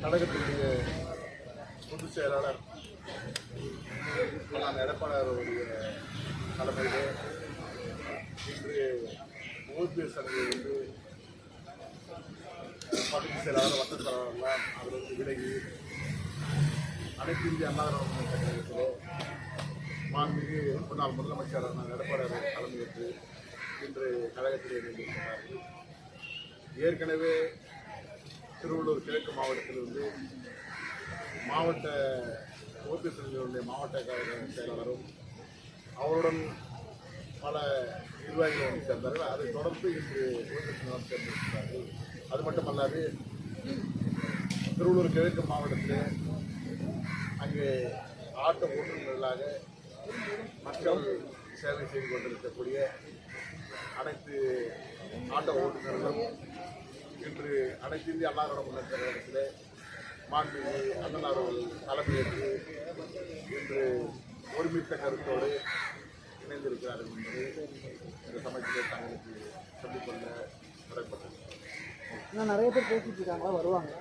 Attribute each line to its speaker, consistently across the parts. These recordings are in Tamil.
Speaker 1: கழகத்தினுடைய பொதுச் செயலாளர் எடப்பாடி அவருடைய தலைமையிலே இன்று ஓபிஎஸ் அணியை வந்து பகுதி செயலாளர் வட்ட செயலாளர்லாம் அதிலிருந்து விலகி அனைத்து இந்திய அண்ணா திராவிட கழகத்திலே மாண்புமிகு முன்னாள் முதலமைச்சர் எடப்பாடி அவர்கள் தலைமையேற்று இன்று கழகத்திலே இணைந்திருக்கிறார்கள். ஏற்கனவே திருவள்ளூர் கிழக்கு மாவட்டத்திலிருந்து மாவட்ட ஓபிஎஸ் அணியினுடைய மாவட்ட கழக செயலாளரும் அவருடன் பல நிர்வாகிகள் வந்து சேர்ந்தார்கள். அதைத் தொடர்ந்து இன்று ஓபிஎஸ் அணியினர் சேர்ந்திருக்கிறார்கள். அது மட்டுமல்லாது திருவள்ளூர் கிழக்கு மாவட்டத்திலே அங்கே ஆட்டோ ஓட்டுநர்களாக மக்கள் சேவை செய்து கொண்டிருக்கக்கூடிய அனைத்து ஆட்டோ ஓட்டுநர்களும் இன்று அனைத்து இந்திய அண்ணா திராவிட முன்னேற்ற கழகத்திலே மாண்புமிகு அண்ணன் அவர்கள் தலைமையேற்று இன்று ஒருமித்த கருத்தோடு இணைந்திருக்கிறார்கள் என்பது இந்த சமயத்திலே தங்களுக்கு சொல்லிக்கொள்ள முறைப்பட்டது.
Speaker 2: நிறைய பேர் பேசிட்டு இருக்காங்களா, வருவாங்க?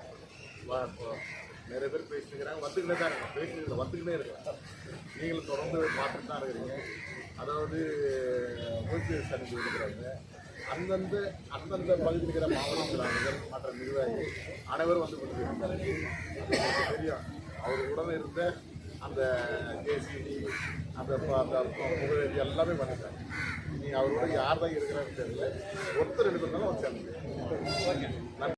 Speaker 1: நிறைய பேர் பேசிக்கிறாங்க, வந்துக்கிட்டே தான் இருக்காங்க, பேசிட்டு வந்துக்கிட்டே இருக்காங்க. நீங்களும் தொடர்ந்து பார்த்துட்டு தான் இருக்கிறீங்க. அதாவது ஓபிஎஸ் அணி இருக்கிறாங்க, அந்தந்த பகுதியில் இருக்கிற மாவட்ட செயலாளர்கள் மற்ற நிர்வாகிகள் அனைவரும் வந்து கொண்டிருக்கிறார்கள். அது தெரியும். அவர் உடனே இருந்த அந்த ஜேசிபி அந்த முகவேதி எல்லாமே பண்ணிட்டாங்க. நீ அவரோட யார் தான் இருக்கிறான்னு தெரியல. ஒருத்தர் எடுக்கிறதுனால அவர் சேர்ந்து